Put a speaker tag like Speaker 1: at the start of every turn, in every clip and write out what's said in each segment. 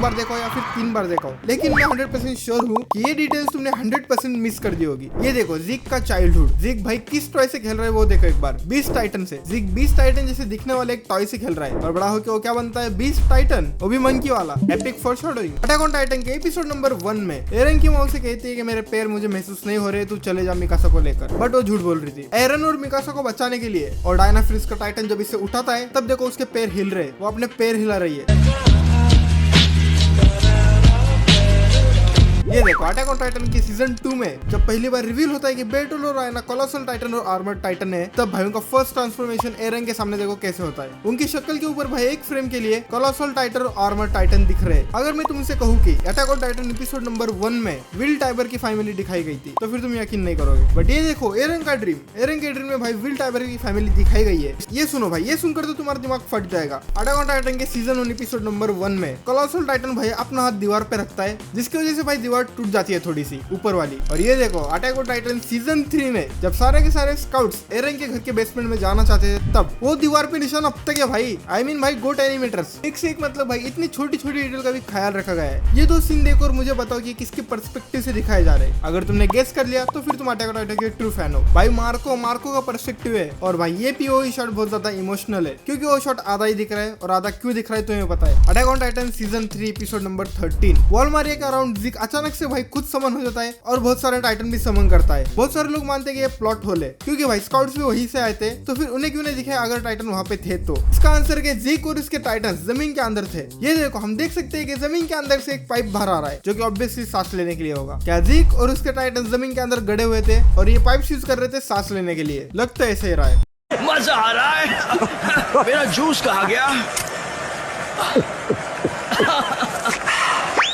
Speaker 1: बार देखा हो या फिर 3 बार देखा हो, लेकिन मैं 100% श्योर हूँ कि ये डिटेल्स तुमने 100% मिस कर दी होगी। ये देखो जिक का चाइल्डहुड, जिक भाई किस टॉय से खेल रहा है वो देखो एक बार, बीस्ट टाइटन से। जिक बीस्ट टाइटन जैसे दिखने वाले एक टॉय से खेल रहा है और बड़ा होकर वो क्या बनता है, बीस्ट टाइटन, वो भी मंकी वाला। एपिक फोरशैडोइंग। अटैक ऑन टाइटन के एपिसोड नंबर 1 में एरन की मॉम से कहती है कि मेरे पैर मुझे महसूस नहीं हो रहे, तू चले जा मिकासा को लेकर, बट वो झूठ बोल रही थी। एरन और मिकासा को बचाने के लिए, और डायना फ्रिज का टाइटन जब इसे उठाता है तब देखो उसके पैर हिल रहे, वो अपने पैर हिला रही है। ये देखो अटैक ऑन टाइटन की सीजन 2 में जब पहली बार रिवील होता है कि बेटल और रायना कोलोसल टाइटन और आर्मर्ड टाइटन है, तब भाई उनका फर्स्ट ट्रांसफॉर्मेशन एरन के सामने देखो कैसे होता है। उनकी शक्ल के ऊपर भाई एक फ्रेम के लिए कोलोसल टाइटन और आर्मर्ड टाइटन दिख रहे हैं। अगर मैं तुमसे कहूँ कि attack on Titan episode number 1 में विल टाइबर की फैमिली दिखाई गई थी, तो फिर तुम यकीन नहीं करोगे। बट ये देखो एरन का ड्रीम, एरन के ड्रीम में भाई विल टाइबर की फैमिली दिखाई गई है। ये सुनो भाई, ये सुनकर तो तुम्हारा दिमाग फट जाएगा। अटैक ऑन टाइटन के सीजन 1 एपिसोड नंबर 1 में कोलोसल टाइटन भाई अपना हाथ दीवार पे रखता है, जिसकी वजह से भाई दीवार टूट जाती है थोड़ी सी ऊपर वाली। और ये देखो अटैक ऑन टाइटन सीजन 3 में जब सारे के सारे स्काउट्स एरन के घर के बेसमेंट में जाना चाहते थे, तब वो दीवार पे निशान अब तक है भाई। आई मीन भाई गोट एनिमेटर्स, एक से एक मतलब भाई इतनी छोटी छोटी डिटेल का भी ख्याल रखा गया है। ये दो सीन देखो और मुझे बताओ कि किसके पर्सपेक्टिव से दिखाए जा रहे हैं। अगर तुमने गेस कर लिया तो फिर तुम अटैक ऑन टाइटन के ट्रू फैन हो। भाई मार्को का पर्सपेक्टिव है, और भाई ये पीओवी शॉट बहुत ज्यादा इमोशनल है, क्योंकि वो शॉट आधा ही दिख रहा है और आधा क्यों दिख रहा है तुम्हें पता है। Attack on Titan season 3 episode number 13 वॉलमारिया के अराउंड जिक अचानक से भाई खुद समन हो जाता है और बहुत सारे टाइटन भी समन करता है। बहुत सारे लोग मानते हैं कि ये प्लॉट होल है, क्योंकि भाई स्काउट्स भी वहीं से आए थे, तो फिर उन्हें क्यों नहीं दिखे अगर टाइटन वहां पे थे तो। इसका आंसर है जिक और इसके टाइटन जमीन के अंदर थे। ये देखो हम देख सकते हैं कि जमीन के अंदर से एक पाइप बाहर आ रहा है, जो कि ऑब्वियसली सांस लेने के लिए होगा। क्या जिक और उसके टाइटन जमीन के अंदर गड़े हुए थे और ये पाइप यूज कर रहे थे सांस लेने के लिए? लगता है ऐसे ही रहा है।
Speaker 2: मजा आ रहा है। मेरा जूस कहाँ गया?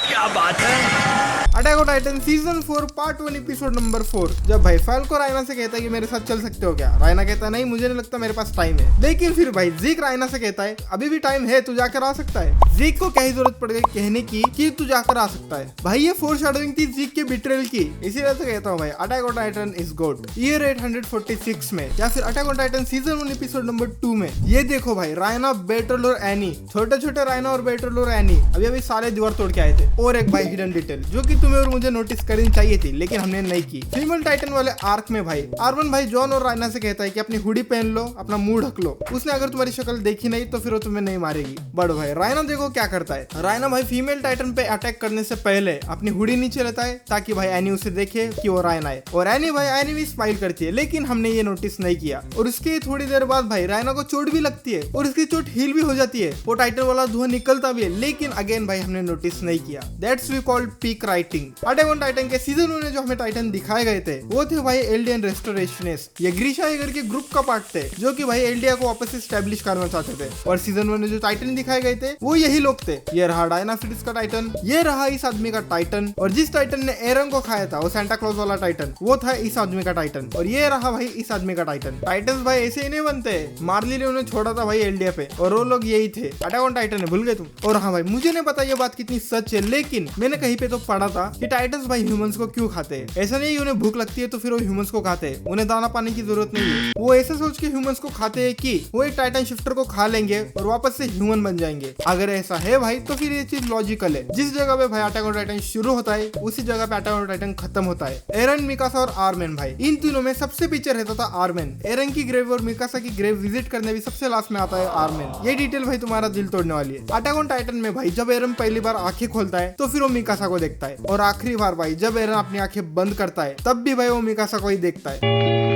Speaker 2: क्या बात है।
Speaker 1: Attack on Titan season 4 part 1 episode number 4 जब भाई फाल्को रायना से कहता है कि मेरे साथ चल सकते हो क्या? रायना कहता है नहीं, मुझे नहीं लगता, मेरे पास टाइम है। लेकिन फिर भाई जिक रायना से कहता है अभी भी टाइम है, तू जाकर आ सकता है। जिक को क्या ही जरूरत पड़ गई कहने की कि तू जाकर आ सकता है? भाई ये फोरशैडोइंग थी जिक के बिट्रेल की। इसीलिए से कहता हूँ भाई attack on Titan is good. Year 846 में या फिर attack on Titan season 1 episode number 2 में ये देखो भाई रायना, बेटल और एनी, छोटे छोटे रायना और बेटल और एनी अभी सारे दीवार तोड़ के आए थे। और एक भाई हिडन डिटेल जो कि तुम्हें और मुझे नोटिस करनी चाहिए थी, लेकिन हमने नहीं की। फीमेल टाइटन वाले आर्क में भाई आर्मन भाई जॉन और रायना से कहता है कि अपनी हुडी पहन लो, अपना मुंह ढक लो। उसने अगर तुम्हारी शक्ल देखी नहीं तो फिर वो तुम्हें नहीं मारेगी। बट भाई रायना देखो क्या करता है। रायना भाई फीमेल टाइटन पे अटैक करने से पहले अपनी हुडी नीचे लेता है ताकि भाई एनी उसे देखे कि वो रायना है, और एनी भाई एनी भी स्माइल करती है, लेकिन हमने ये नोटिस नहीं किया। और उसके थोड़ी देर बाद भाई रायना को चोट भी लगती है और उसकी चोट हील भी हो जाती है, वो टाइटन वाला धुआं निकलता भी है, लेकिन अगेन भाई हमने नोटिस नहीं किया। That's we called peak writing. Attack on Titan के सीजन 1 में जो हमें टाइटन दिखाए गए थे वो थे भाई एल्डियन रेस्टोरेशनिस्ट। ये ग्रीशा एगर के ग्रुप का पार्ट थे जो कि भाई एल्डिया को वापस स्टैब्लिश करना चाहते थे। और सीजन 1 में जो टाइटन दिखाए गए थे वो यही लोग थे। ये रहा डायना फ्रिज का टाइटन, ये रहा इस आदमी का टाइटन, और जिस टाइटन ने एरन को खाया था वो सेंटा क्लॉज वाला टाइटन, वो था इस आदमी का टाइटन, और ये रहा भाई इस आदमी का टाइटन। टाइटन भाई ऐसे ही नहीं बनते, मार्ली ने उन्हें छोड़ा था भाई एल्डिया पे, और वो लोग यही थे। अटैक ऑन टाइटन है, भूल गए तुम? और हाँ भाई मुझे नहीं पता ये बात कितनी सच है, लेकिन मैंने कहीं पे तो पढ़ा था कि टाइटन्स भाई ह्यूमंस को क्यों खाते हैं। ऐसा नहीं उन्हें भूख लगती है तो फिर वो ह्यूमंस को खाते हैं, उन्हें दाना पाने की जरूरत नहीं है। वो ऐसा सोच के ह्यूमंस को खाते हैं कि वो एक टाइटन शिफ्टर को खा लेंगे और वापस से ह्यूमन बन जाएंगे। अगर ऐसा है भाई तो फिर ये चीज लॉजिकल है। जिस जगह पे भाई अटैक ऑन टाइटन शुरू होता है उसी जगह पे अटैक ऑन टाइटन खत्म होता है। एरन, मिकासा और आर्मेन भाई, इन तीनों में सबसे पीछे रहता था आर्मेन। एरन की ग्रेव और मिकासा की ग्रेव विजिट करने भी सबसे लास्ट में आता है आर्मेन। ये डिटेल भाई तुम्हारा दिल तोड़ने वाली है। अटैक ऑन टाइटन में भाई जब एरन पहली बार आंखें खोलता है तो फिर वो मिकासा को देखता है, और आखिरी बार भाई जब एरन अपनी आंखें बंद करता है तब भी भाई वो मिकासा को ही देखता है।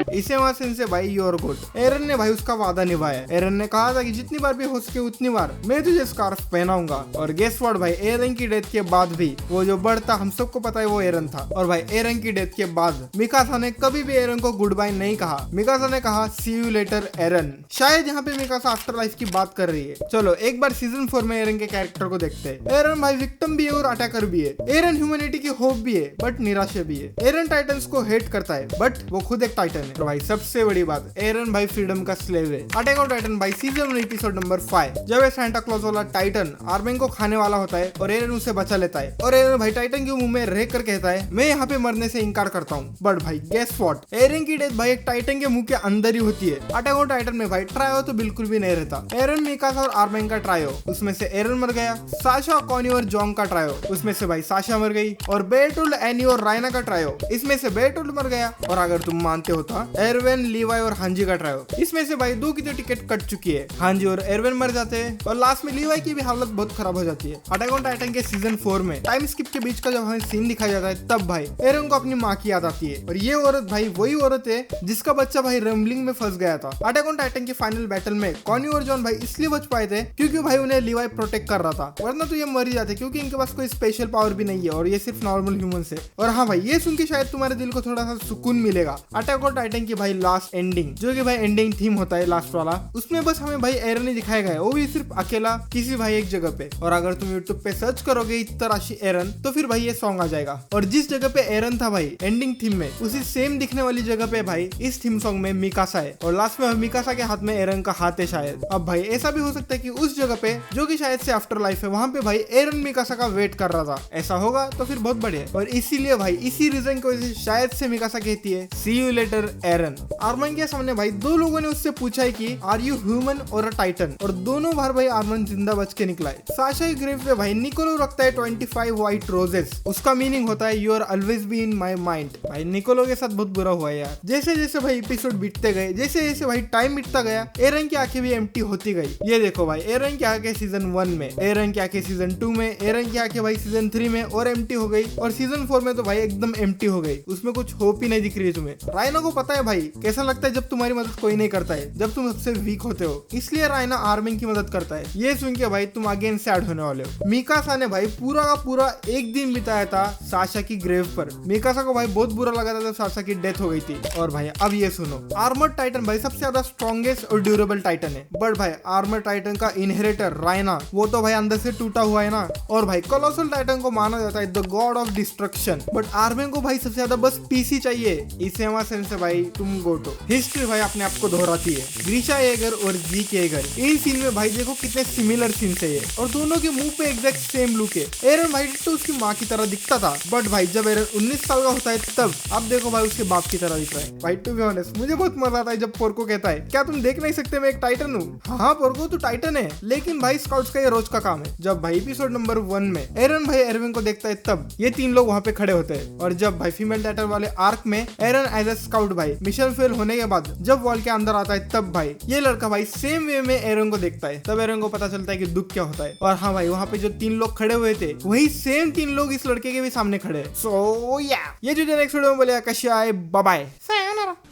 Speaker 1: इसे वहां से भाई योर गुड। एरन ने भाई उसका वादा निभाया। एरन ने कहा था कि जितनी बार भी हो सके उतनी बार मैं तुझे स्कार्फ पहनाऊंगा। और गेस व्हाट भाई, एरन की डेथ के बाद भी वो जो बढ़ता हम सबको पता है वो एरन था। और भाई एरन की डेथ के बाद मिकासा ने कभी भी एरन को गुड बाय नहीं कहा। मिकासा ने कहा सी यू लेटर एरन। शायद यहाँ पे मिकासा आफ्टर लाइफ की बात कर रही है। चलो एक बार सीजन 4 में एरन के कैरेक्टर को देखते हैं। एरन भाई विक्टिम भी है और अटैकर भी है। एरन ह्यूमैनिटी की होप भी है बट निराशा भी है। एरन टाइटन्स को हेट करता है बट वो खुद एक टाइटन है। भाई सबसे बड़ी बात, एरन भाई फ्रीडम का स्लेव है। अटैक ऑन टाइटन भाई सीजन 1 एपिसोड नंबर 5, जब ये सांता क्लॉज वाला टाइटन आर्मिन को खाने वाला होता है और एरन उसे बचा लेता है और एरन भाई टाइटन के मुंह में रह कर कहता है मैं यहाँ पे मरने से इनकार करता हूँ। बट भाई गेस व्हाट, एरन की डेथ भाई एक टाइटन के मुंह के अंदर ही होती है। अटैक ऑन टाइटन में भाई ट्रायो तो बिल्कुल भी नहीं रहता। एरन, मिकासा और आर्मिन का ट्रायो, उसमें से एरन मर गया। साशा, कॉनी और जॉन्ग का ट्रायो, उसमें से भाई साशा मर गई। और बेटुल, एनी और रायना का ट्रायो, इसमें से बेटुल मर गया। और अगर तुम मानते हो तो एरवेन, लीवाई और हांजी का ट्रायो, इसमें से भाई 2 की तो टिकट कट चुकी है। हांजी और एरवेन मर जाते हैं और लास्ट में लीवाई की भी हालत बहुत खराब हो जाती है। अटैक ऑन टाइटन के सीजन 4 में टाइम स्किप के बीच का जब हमें सीन दिखाया जाता है तब भाई एरन को अपनी माँ की याद आती है और ये औरत भाई वही औरत है जिसका बच्चा भाई रम्बलिंग में फंस गया था। अटैक ऑन टाइटन के फाइनल बैटल में कॉनी और जॉन भाई इसलिए बच पाए थे क्योंकि भाई उन्हें लीवाई प्रोटेक्ट कर रहा था, वरना तो ये मर ही जाते क्योंकि इनके पास कोई स्पेशल पावर भी नहीं है और ये सिर्फ नॉर्मल ह्यूमंस है। और हाँ भाई, ये सुन के शायद तुम्हारे दिल को थोड़ा सा सुकून मिलेगा। अटैक ऑन टाइटन की भाई लास्ट एंडिंग, जो कि भाई एंडिंग थीम होता है लास्ट वाला, उसमें बस हमें भाई एरन ही दिखाया गया है, वो भी सिर्फ अकेला किसी भाई एक जगह पे। और अगर तुम यूट्यूब पे सर्च करोगे इत्तराशी एरन तो फिर भाई ये सॉन्ग आ जाएगा। और जिस जगह पे एरन था भाई एंडिंग थीम में, उसी सेम दिखने वाली जगह पे भाई इस थीम सॉन्ग में मिकासा है और लास्ट में मिकासा के हाथ में एरन का हाथ है शायद। अब भाई ऐसा भी हो सकता है कि उस जगह पे जो कि शायद से आफ्टर लाइफ है, वहां पे भाई एरन मिकासा का वेट कर रहा था। ऐसा होगा तो फिर बहुत बढ़िया। और इसीलिए भाई इसी रीजन की वजह से शायद से मिकासा कहती है सी यू लेटर एरन। आर्मन के सामने भाई 2 लोगों ने उससे पूछा है कि आर यू ह्यूमन और अ टाइटन, और दोनों बार भाई आर्मन जिंदा बच के निकला है। साशा की ग्रेव पे भाई निकोलो रखता है 25 व्हाइट रोजेस, उसका मीनिंग होता है you are always be in my mind. भाई निकोलो के साथ बहुत बुरा हुआ है यार। जैसे जैसे भाई एपिसोड बीतते गए, जैसे जैसे भाई टाइम बीतता गया, एरन की आंखें भी एम्प्टी होती गई। ये देखो भाई, एरन की आंखें सीजन 1 में, एरन की आंखें सीजन 2 में, एरन की आंखें भाई सीजन 3 में और एम्प्टी हो गई, और सीजन 4 में तो भाई एकदम एम्प्टी हो गई। उसमें कुछ होप ही नहीं दिख रही है तुम्हें। रायना को पता है भाई कैसा लगता है जब तुम्हारी मदद कोई नहीं करता है, जब तुम सबसे वीक होते हो, इसलिए रायना आर्मिन की मदद करता है। ये सुन के भाई तुम अगेन सैड होने वाले हो। मिकासा ने भाई पूरा का पूरा एक दिन बिताया था साशा की ग्रेव पर। मिकासा को भाई बहुत बुरा लगा था जब साशा की डेथ हो गई थी। और भाई अब ये सुनो, आर्मर टाइटन भाई सबसे ज्यादा स्ट्रॉन्गेस्ट और ड्यूरेबल टाइटन है, बट भाई आर्मर टाइटन का इनहेरिटर रायना, वो तो भाई अंदर से टूटा हुआ है ना। और भाई कोलोसल टाइटन को माना जाता है the God of destruction, but Armin को भाई सबसे ज्यादा बस पीसी चाहिए। इसे सेंस से भाई तुम गोटो। हिस्ट्री भाई अपने आप को दोहराती है। ग्रीशा येगर और जीक येगर, इन सीन में भाई देखो कितने सिमिलर सीन्स है ये, और दोनों के मुंह पे एग्जैक्ट सेम लुक है। एरन भाई तो उसकी माँ की तरह दिखता था, बट भाई जब एरन 19 साल का होता है तब अब देखो भाई उसके बाप की तरह दिख रहा है। भाई टू बी ऑनेस्ट मुझे बहुत मजा आता है जब पोर्को कहता है क्या तुम देख नहीं सकते मैं एक टाइटन हूँ। हाँ पोर्को तू टाइटन है, लेकिन भाई स्काउट्स का ये रोज का काम है। जब भाई एपिसोड नंबर 1 में एरन भाई एरविन को देखता है तब ये 3 लोग वहाँ पे खड़े होते हैं। और जब भाई फीमेल टाइटन वाले आर्क में एरन एज ए स्काउट भाई मिशन फेल होने के बाद जब वॉल के अंदर आता है तब भाई ये लड़का भाई सेम वे में एरन को देखता है। तब एरन को पता चलता है कि दुख क्या होता है। और हाँ भाई वहाँ पे जो 3 लोग खड़े हुए थे वही सेम 3 लोग इस लड़के के भी सामने खड़े हैं। सो या ये जो नेक्स्ट वीडियो में बोलेगा कशी आए, bye bye.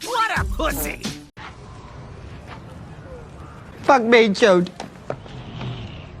Speaker 2: What a pussy!
Speaker 3: Fuck me, chode.